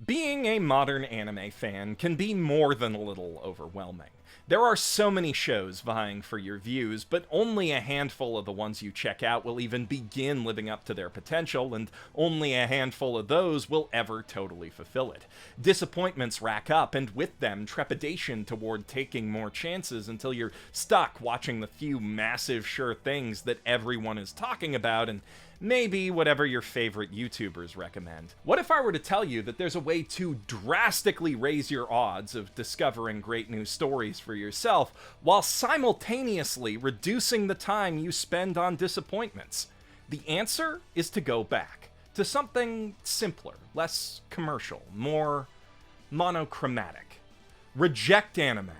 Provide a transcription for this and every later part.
Being a modern anime fan can be more than a little overwhelming. There are so many shows vying for your views, but only a handful of the ones you check out will even begin living up to their potential, and only a handful of those will ever totally fulfill it. Disappointments rack up, and with them, trepidation toward taking more chances until you're stuck watching the few massive sure things that everyone is talking about, and maybe whatever your favorite YouTubers recommend. What if I were to tell you that there's a way to drastically raise your odds of discovering great new stories for yourself while simultaneously reducing the time you spend on disappointments? The answer is to go back to something simpler, less commercial, more monochromatic. Reject anime.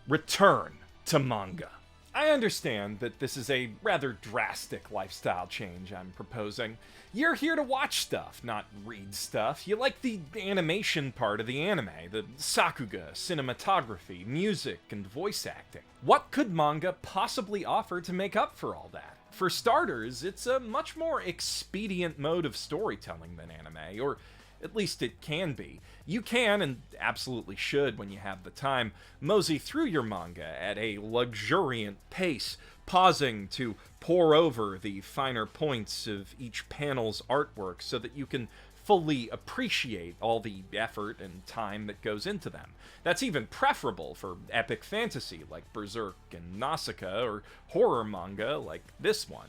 Return to manga. I understand that this is a rather drastic lifestyle change I'm proposing. You're here to watch stuff, not read stuff. You like the animation part of the anime, the sakuga, cinematography, music, and voice acting. What could manga possibly offer to make up for all that? For starters, it's a much more expedient mode of storytelling than anime, or at least it can be. You can, and absolutely should when you have the time, mosey through your manga at a luxuriant pace, pausing to pore over the finer points of each panel's artwork so that you can fully appreciate all the effort and time that goes into them. That's even preferable for epic fantasy like Berserk and Nausicaa, or horror manga like this one.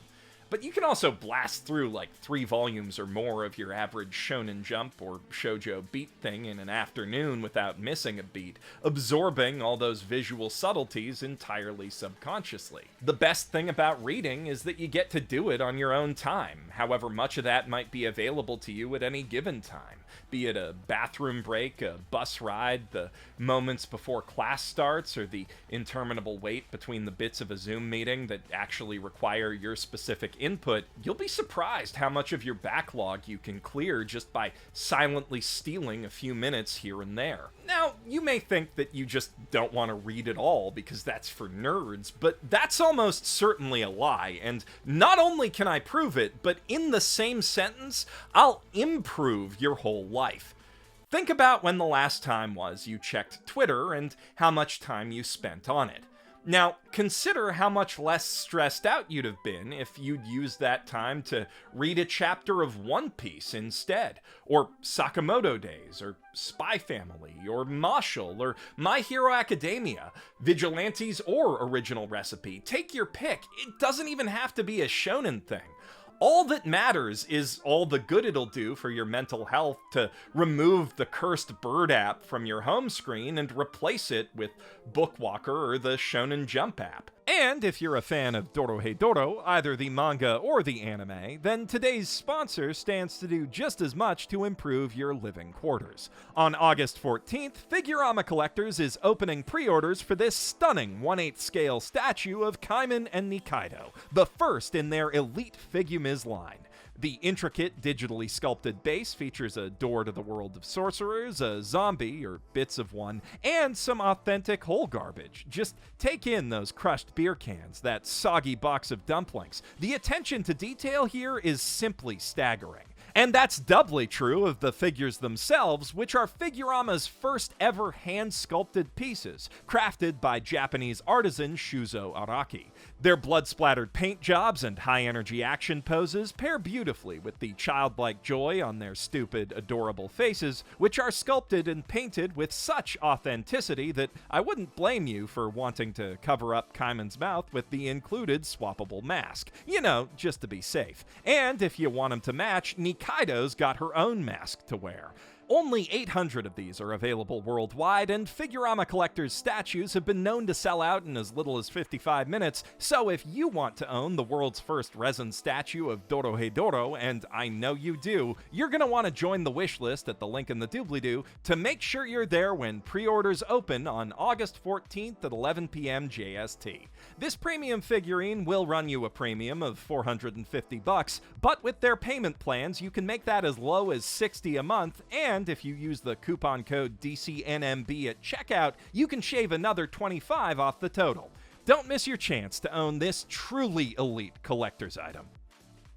But you can also blast through like 3 volumes or more of your average Shonen Jump or Shoujo Beat thing in an afternoon without missing a beat, absorbing all those visual subtleties entirely subconsciously. The best thing about reading is that you get to do it on your own time, however much of that might be available to you at any given time. Be it a bathroom break, a bus ride, the moments before class starts, or the interminable wait between the bits of a Zoom meeting that actually require your specific input, you'll be surprised how much of your backlog you can clear just by silently stealing a few minutes here and there. Now, you may think that you just don't want to read at all because that's for nerds, but that's almost certainly a lie, and not only can I prove it, but in the same sentence, I'll improve your whole life. Think about when the last time was you checked Twitter and how much time you spent on it. Now, consider how much less stressed out you'd have been if you'd used that time to read a chapter of One Piece instead, or Sakamoto Days, or Spy Family, or Marshall, or My Hero Academia, Vigilantes or Original Recipe. Take your pick. It doesn't even have to be a shonen thing. All that matters is all the good it'll do for your mental health to remove the cursed bird app from your home screen and replace it with Bookwalker or the Shonen Jump app. And if you're a fan of Dorohedoro, either the manga or the anime, then today's sponsor stands to do just as much to improve your living quarters. On August 14th, Figurama Collectors is opening pre-orders for this stunning 1/8 scale statue of Kaiman and Nikaido, the first in their elite Figumiz line. The intricate, digitally sculpted base features a door to the world of sorcerers, a zombie, or bits of one, and some authentic whole garbage. Just take in those crushed beer cans, that soggy box of dumplings. The attention to detail here is simply staggering. And that's doubly true of the figures themselves, which are Figurama's first ever hand-sculpted pieces, crafted by Japanese artisan Shuzo Araki. Their blood-splattered paint jobs and high-energy action poses pair beautifully with the childlike joy on their stupid, adorable faces, which are sculpted and painted with such authenticity that I wouldn't blame you for wanting to cover up Kaiman's mouth with the included swappable mask. You know, just to be safe. And if you want them to match, Nikaido's got her own mask to wear. Only 800 of these are available worldwide, and Figurama Collectors statues have been known to sell out in as little as 55 minutes, so if you want to own the world's first resin statue of Dorohedoro, and I know you do, you're going to want to join the wish list at the link in the doobly-doo to make sure you're there when pre-orders open on August 14th at 11 p.m. JST. This premium figurine will run you a premium of $450, but with their payment plans, you can make that as low as $60 a month, and if you use the coupon code DCNMB at checkout, you can shave another $25 off the total. Don't miss your chance to own this truly elite collector's item.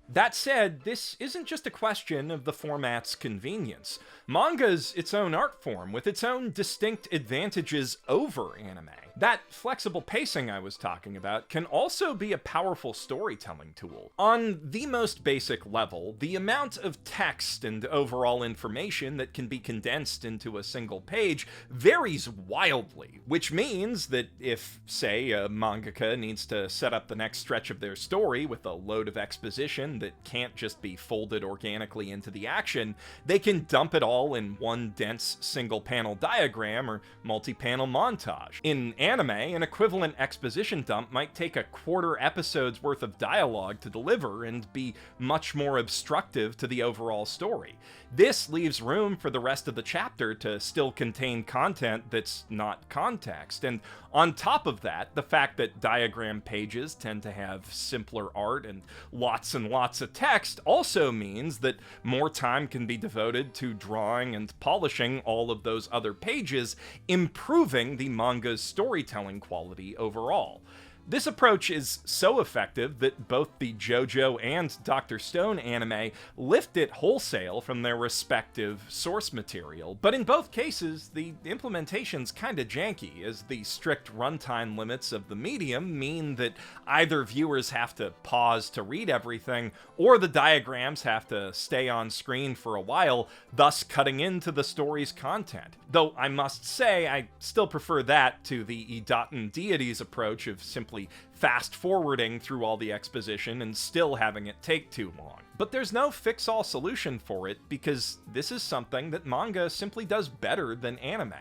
That said, this isn't just a question of the format's convenience. Manga's its own art form, with its own distinct advantages over anime. That flexible pacing I was talking about can also be a powerful storytelling tool. On the most basic level, the amount of text and overall information that can be condensed into a single page varies wildly, which means that if, say, a mangaka needs to set up the next stretch of their story with a load of exposition that can't just be folded organically into the action, they can dump it all in one dense single-panel diagram or multi-panel montage. In anime, an equivalent exposition dump might take a quarter episode's worth of dialogue to deliver and be much more obstructive to the overall story. This leaves room for the rest of the chapter to still contain content that's not context, and on top of that, the fact that diagram pages tend to have simpler art and lots of text also means that more time can be devoted to drawing and polishing all of those other pages, improving the manga's storytelling quality overall. This approach is so effective that both the JoJo and Dr. Stone anime lift it wholesale from their respective source material, but in both cases, the implementation's kinda janky, as the strict runtime limits of the medium mean that either viewers have to pause to read everything, or the diagrams have to stay on screen for a while, thus cutting into the story's content. Though I must say, I still prefer that to the Idaten deities approach of simply fast-forwarding through all the exposition and still having it take too long. But there's no fix-all solution for it, because this is something that manga simply does better than anime.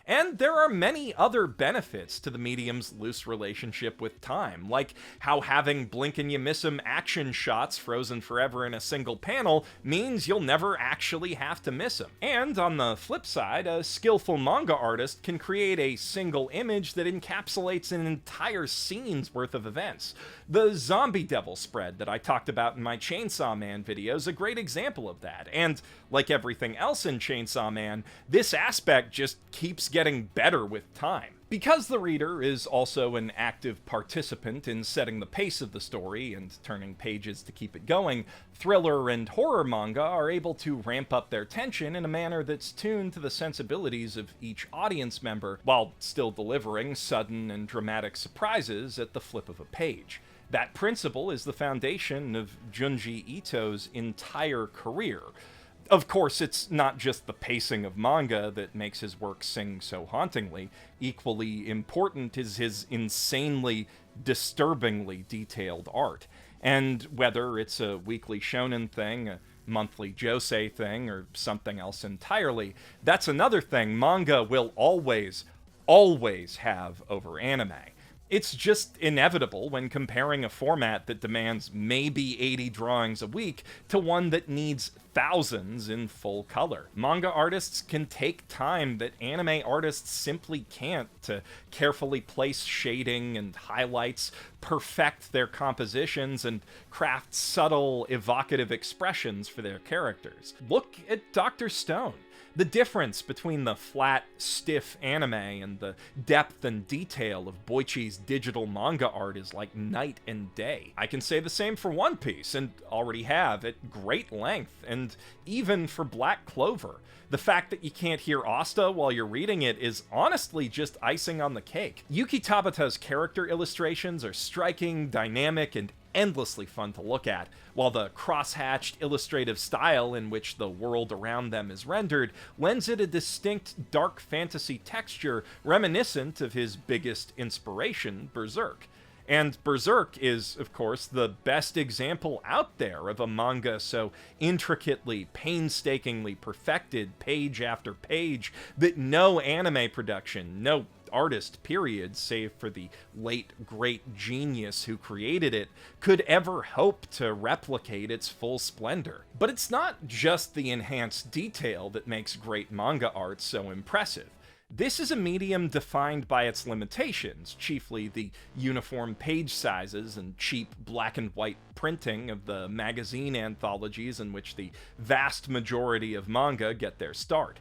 And there are many other benefits to the medium's loose relationship with time, like how having blink-and-you-miss-'em action shots frozen forever in a single panel means you'll never actually have to miss them. And on the flip side, a skillful manga artist can create a single image that encapsulates an entire scene's worth of events. The Zombie Devil spread that I talked about in my Chainsaw Man video is a great example of that, and like everything else in Chainsaw Man, this aspect just keeps getting better with time. Because the reader is also an active participant in setting the pace of the story and turning pages to keep it going, thriller and horror manga are able to ramp up their tension in a manner that's tuned to the sensibilities of each audience member, while still delivering sudden and dramatic surprises at the flip of a page. That principle is the foundation of Junji Ito's entire career. Of course, it's not just the pacing of manga that makes his work sing so hauntingly. Equally important is his insanely, disturbingly detailed art. And whether it's a weekly shonen thing, a monthly josei thing, or something else entirely, that's another thing manga will always have over anime. It's just inevitable when comparing a format that demands maybe 80 drawings a week to one that needs thousands in full color. Manga artists can take time that anime artists simply can't to carefully place shading and highlights, perfect their compositions, and craft subtle, evocative expressions for their characters. Look at Dr. Stone. The difference between the flat, stiff anime and the depth and detail of Boichi's digital manga art is like night and day. I can say the same for One Piece, and already have, at great length, and even for Black Clover. The fact that you can't hear Asta while you're reading it is honestly just icing on the cake. Yuki Tabata's character illustrations are striking, dynamic, and endlessly fun to look at, while the cross-hatched illustrative style in which the world around them is rendered lends it a distinct dark fantasy texture reminiscent of his biggest inspiration, Berserk. And Berserk is, of course, the best example out there of a manga so intricately, painstakingly perfected page after page that no anime production, no artist, period, save for the late great genius who created it, could ever hope to replicate its full splendor. But it's not just the enhanced detail that makes great manga art so impressive. This is a medium defined by its limitations, chiefly the uniform page sizes and cheap black and white printing of the magazine anthologies in which the vast majority of manga get their start.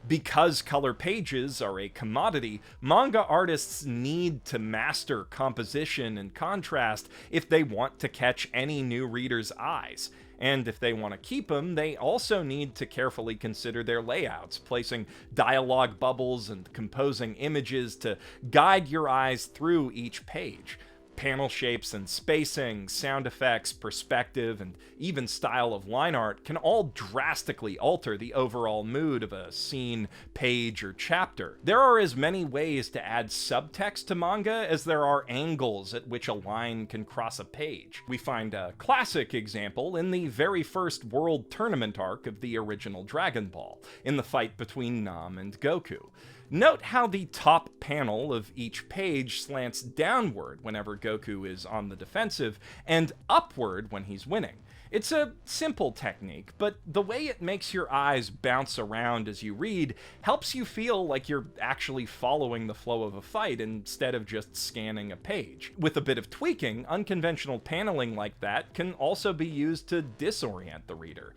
Because color pages are a commodity, manga artists need to master composition and contrast if they want to catch any new reader's eyes. And if they want to keep them, they also need to carefully consider their layouts, placing dialogue bubbles and composing images to guide your eyes through each page. Panel shapes and spacing, sound effects, perspective, and even style of line art can all drastically alter the overall mood of a scene, page, or chapter. There are as many ways to add subtext to manga as there are angles at which a line can cross a page. We find a classic example in the very first World Tournament arc of the original Dragon Ball, in the fight between Nam and Goku. Note how the top panel of each page slants downward whenever Goku is on the defensive, and upward when he's winning. It's a simple technique, but the way it makes your eyes bounce around as you read helps you feel like you're actually following the flow of a fight instead of just scanning a page. With a bit of tweaking, unconventional paneling like that can also be used to disorient the reader.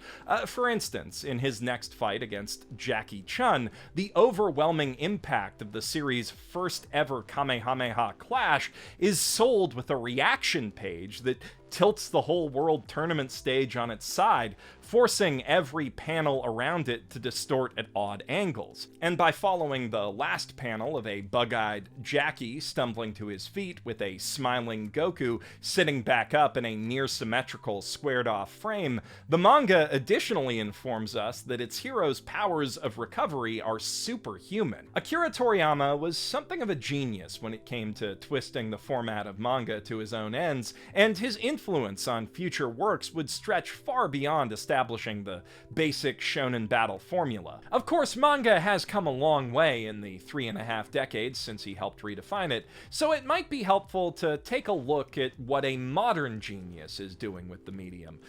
For instance, in his next fight against Jackie Chun, the overwhelming impact of the series' first ever Kamehameha clash is sold with a reaction page that tilts the whole World Tournament stage on its side, forcing every panel around it to distort at odd angles. And by following the last panel of a bug-eyed Jackie stumbling to his feet with a smiling Goku sitting back up in a near-symmetrical squared-off frame, the manga additionally informs us that its hero's powers of recovery are superhuman. Akira Toriyama was something of a genius when it came to twisting the format of manga to his own ends, and his influence on future works would stretch far beyond establishing the basic shonen battle formula. Of course, manga has come a long way in the 3.5 decades since he helped redefine it, so it might be helpful to take a look at what a modern genius is doing with the medium.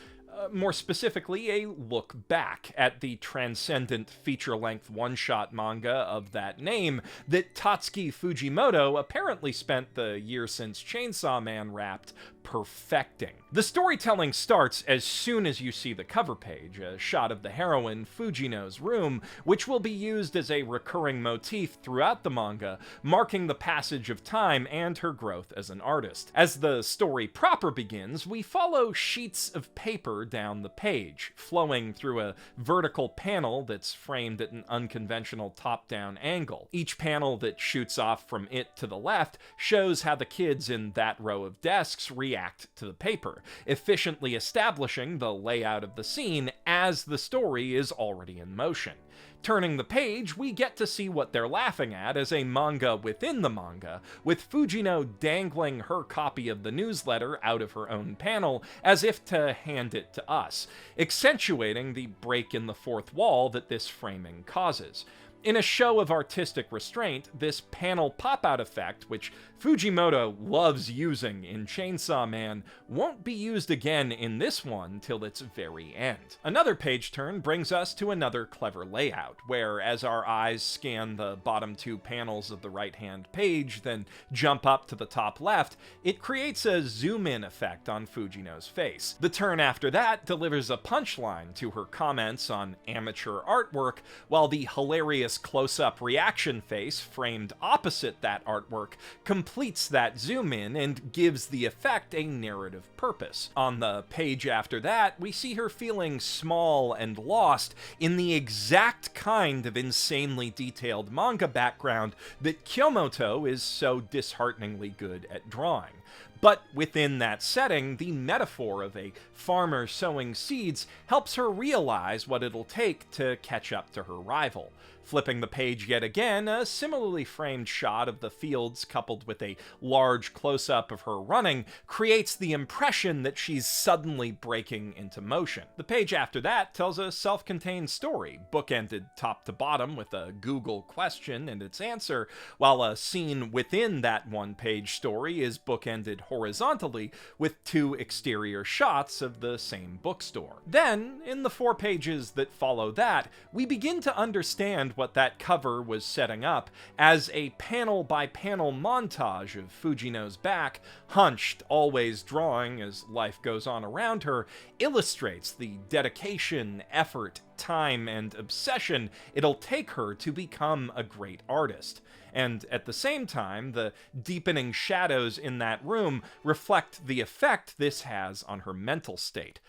More specifically, a look back at the transcendent feature-length one-shot manga of that name that Tatsuki Fujimoto apparently spent the year since Chainsaw Man wrapped perfecting. The storytelling starts as soon as you see the cover page, a shot of the heroine Fujino's room, which will be used as a recurring motif throughout the manga, marking the passage of time and her growth as an artist. As the story proper begins, we follow sheets of paper down the page, flowing through a vertical panel that's framed at an unconventional top-down angle. Each panel that shoots off from it to the left shows how the kids in that row of desks react to the paper, efficiently establishing the layout of the scene as the story is already in motion. Turning the page, we get to see what they're laughing at as a manga within the manga, with Fujino dangling her copy of the newsletter out of her own panel as if to hand it to us, accentuating the break in the fourth wall that this framing causes. In a show of artistic restraint, this panel pop-out effect, which Fujimoto loves using in Chainsaw Man, won't be used again in this one till its very end. Another page turn brings us to another clever layout, where as our eyes scan the bottom two panels of the right-hand page, then jump up to the top left, it creates a zoom-in effect on Fujino's face. The turn after that delivers a punchline to her comments on amateur artwork, while the hilarious close-up reaction face framed opposite that artwork completes that zoom-in and gives the effect a narrative purpose. On the page after that, we see her feeling small and lost in the exact kind of insanely detailed manga background that Kyomoto is so dishearteningly good at drawing. But within that setting, the metaphor of a farmer sowing seeds helps her realize what it'll take to catch up to her rival. Flipping the page yet again, a similarly framed shot of the fields coupled with a large close-up of her running creates the impression that she's suddenly breaking into motion. The page after that tells a self-contained story, bookended top to bottom with a Google question and its answer, while a scene within that one-page story is bookended horizontally with two exterior shots of the same bookstore. Then, in the 4 pages that follow that, we begin to understand what that cover was setting up as a panel-by-panel montage of Fujino's back, hunched, always drawing as life goes on around her, illustrates the dedication, effort, time, and obsession it'll take her to become a great artist. And at the same time, the deepening shadows in that room reflect the effect this has on her mental state.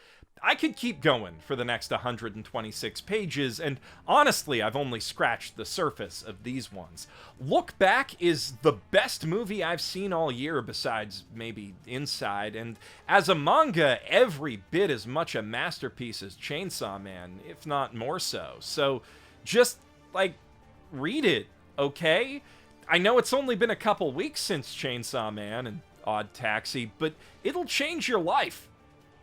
I could keep going for the next 126 pages, and honestly, I've only scratched the surface of these ones. Look Back is the best movie I've seen all year besides maybe Inside, and as a manga, every bit as much a masterpiece as Chainsaw Man, if not more so. So, just, read it, okay? I know it's only been a couple weeks since Chainsaw Man and Odd Taxi, but it'll change your life.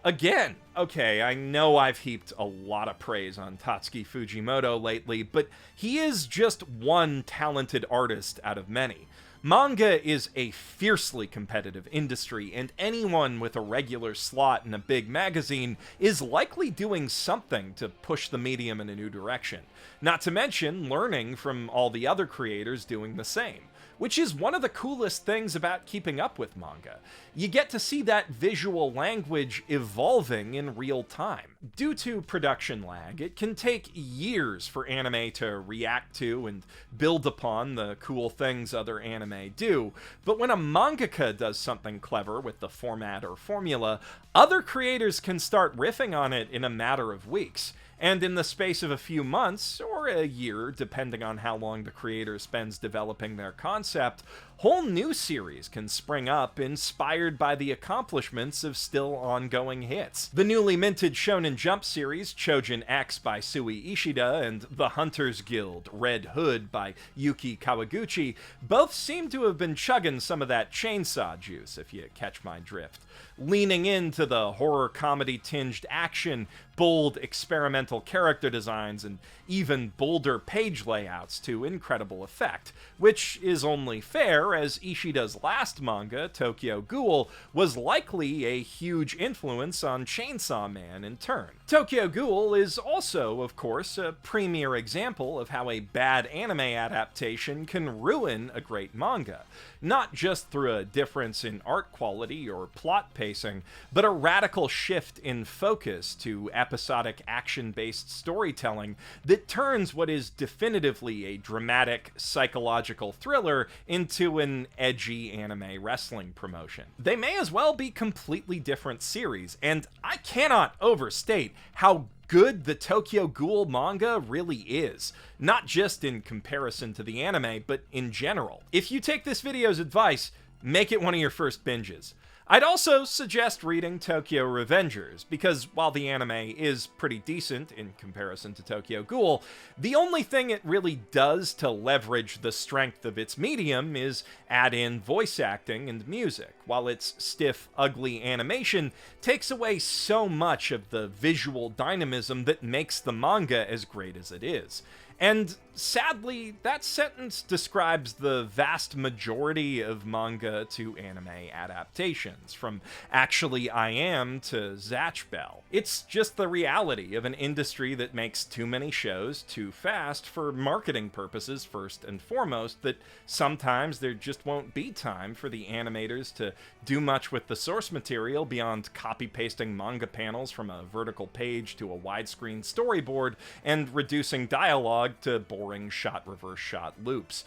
Again. Okay, I know I've heaped a lot of praise on Tatsuki Fujimoto lately, but he is just one talented artist out of many. Manga is a fiercely competitive industry, and anyone with a regular slot in a big magazine is likely doing something to push the medium in a new direction. Not to mention learning from all the other creators doing the same, which is one of the coolest things about keeping up with manga. You get to see that visual language evolving in real time. Due to production lag, it can take years for anime to react to and build upon the cool things other anime do, but when a mangaka does something clever with the format or formula, other creators can start riffing on it in a matter of weeks. And in the space of a few months, or a year, depending on how long the creator spends developing their concept, whole new series can spring up inspired by the accomplishments of still ongoing hits. The newly minted Shonen Jump series Chojin X by Sui Ishida and The Hunter's Guild Red Hood by Yuki Kawaguchi both seem to have been chugging some of that chainsaw juice, if you catch my drift. Leaning into the horror comedy tinged action, bold experimental character designs, and even bolder page layouts to incredible effect, which is only fair as Ishida's last manga, Tokyo Ghoul, was likely a huge influence on Chainsaw Man in turn. Tokyo Ghoul is also, of course, a premier example of how a bad anime adaptation can ruin a great manga, not just through a difference in art quality or plot pacing, but a radical shift in focus to episodic action-based storytelling that turns what is definitively a dramatic psychological thriller into an edgy anime wrestling promotion. They may as well be completely different series, and I cannot overstate how good the Tokyo Ghoul manga really is, not just in comparison to the anime, but in general. If you take this video's advice, make it one of your first binges. I'd also suggest reading Tokyo Revengers, because while the anime is pretty decent in comparison to Tokyo Ghoul, the only thing it really does to leverage the strength of its medium is add in voice acting and music, while its stiff, ugly animation takes away so much of the visual dynamism that makes the manga as great as it is. And sadly, that sentence describes the vast majority of manga to anime adaptations, from Actually I Am to Zatch Bell. It's just the reality of an industry that makes too many shows too fast for marketing purposes first and foremost, that sometimes there just won't be time for the animators to do much with the source material beyond copy-pasting manga panels from a vertical page to a widescreen storyboard and reducing dialogue to boring shot-reverse shot loops.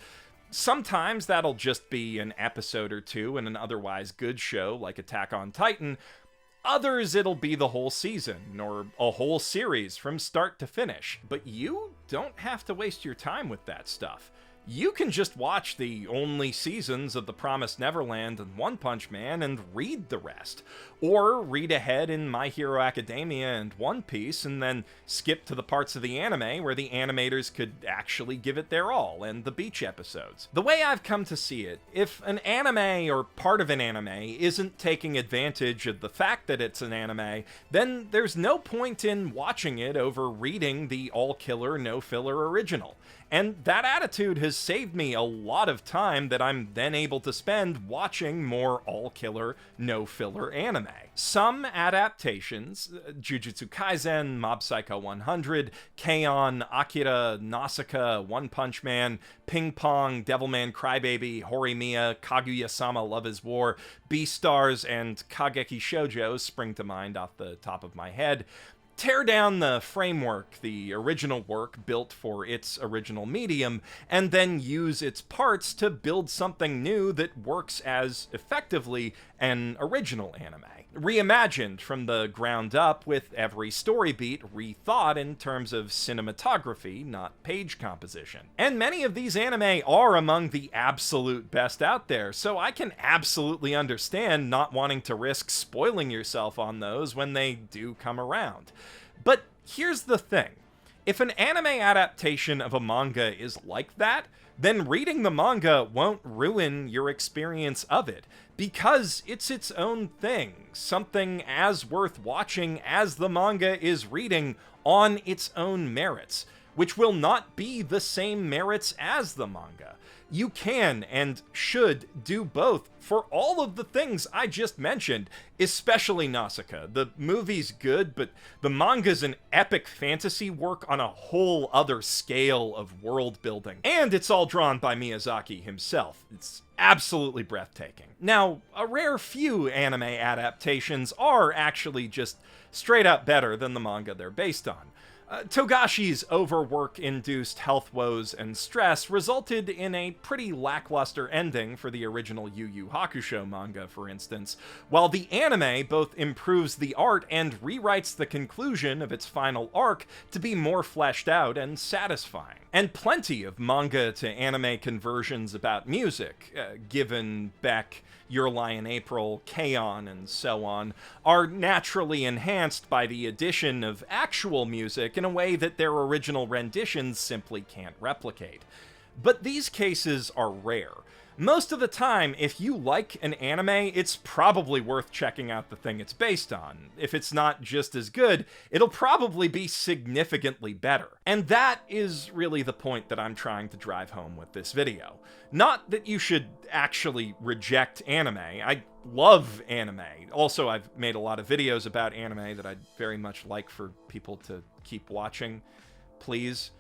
Sometimes that'll just be an episode or two in an otherwise good show like Attack on Titan. Others it'll be the whole season, or a whole series from start to finish. But you don't have to waste your time with that stuff. You can just watch the only seasons of The Promised Neverland and One Punch Man and read the rest. Or read ahead in My Hero Academia and One Piece and then skip to the parts of the anime where the animators could actually give it their all, and the beach episodes. The way I've come to see it, if an anime or part of an anime isn't taking advantage of the fact that it's an anime, then there's no point in watching it over reading the all-killer, no-filler original. and that attitude has saved me a lot of time that I'm then able to spend watching more all-killer, no-filler anime. Some adaptations, Jujutsu Kaisen, Mob Psycho 100, K-On!, Akira, Nausicaa, One Punch Man, Ping Pong, Devilman Crybaby, Horimiya, Kaguya-sama Love is War, Beastars, and Kageki Shoujo spring to mind off the top of my head. Tear down the framework, the original work built for its original medium, and then use its parts to build something new that works as effectively an original anime. Reimagined from the ground up, with every story beat rethought in terms of cinematography, not page composition. And many of these anime are among the absolute best out there, so I can absolutely understand not wanting to risk spoiling yourself on those when they do come around. But here's the thing. If an anime adaptation of a manga is like that, then reading the manga won't ruin your experience of it, because it's its own thing, something as worth watching as the manga is reading on its own merits, which will not be the same merits as the manga. You can and should do both for all of the things I just mentioned, especially Nausicaa. The movie's good, but the manga's an epic fantasy work on a whole other scale of world building. And it's all drawn by Miyazaki himself. It's absolutely breathtaking. Now, a rare few anime adaptations are actually just straight up better than the manga they're based on. Togashi's overwork-induced health woes and stress resulted in a pretty lackluster ending for the original Yu Yu Hakusho manga, for instance, while the anime both improves the art and rewrites the conclusion of its final arc to be more fleshed out and satisfying. And plenty of manga to anime conversions about music, given Beck, Your Lie in April, K-On!, and so on, are naturally enhanced by the addition of actual music in a way that their original renditions simply can't replicate. But these cases are rare. Most of the time, if you like an anime, it's probably worth checking out the thing it's based on. If it's not just as good, it'll probably be significantly better. And that is really the point that I'm trying to drive home with this video. Not that you should actually reject anime. I love anime. Also, I've made a lot of videos about anime that I'd very much like for people to keep watching. Please.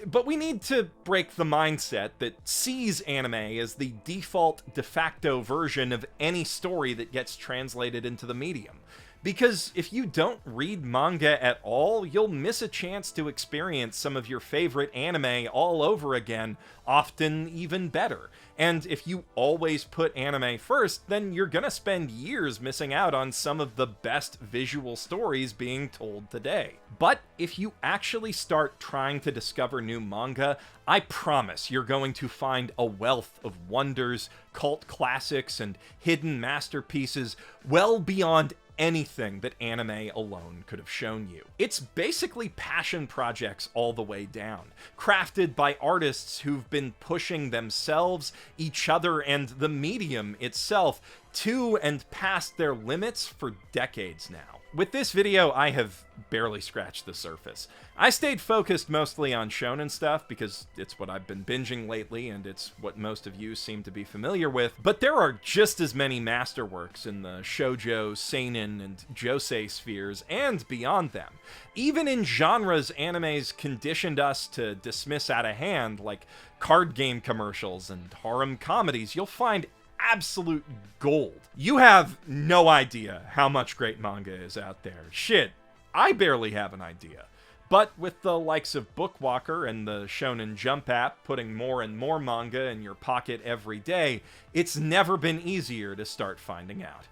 But we need to break the mindset that sees anime as the default de facto version of any story that gets translated into the medium. Because if you don't read manga at all, you'll miss a chance to experience some of your favorite anime all over again, often even better. And if you always put anime first, then you're gonna spend years missing out on some of the best visual stories being told today. But if you actually start trying to discover new manga, I promise you're going to find a wealth of wonders, cult classics, and hidden masterpieces well beyond anything that anime alone could have shown you. It's basically passion projects all the way down, crafted by artists who've been pushing themselves, each other, and the medium itself to and past their limits for decades now. With this video, I have barely scratched the surface. I stayed focused mostly on shonen stuff because it's what I've been binging lately and it's what most of you seem to be familiar with, but there are just as many masterworks in the shoujo, seinen, and josei spheres and beyond them. Even in genres animes conditioned us to dismiss out of hand, like card game commercials and harem comedies, you'll find absolute gold. You have no idea how much great manga is out there. Shit, I barely have an idea. But with the likes of Bookwalker and the Shonen Jump app putting more and more manga in your pocket every day, it's never been easier to start finding out.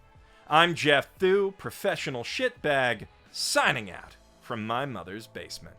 I'm Geoff Thew, professional shitbag, signing out from my mother's basement.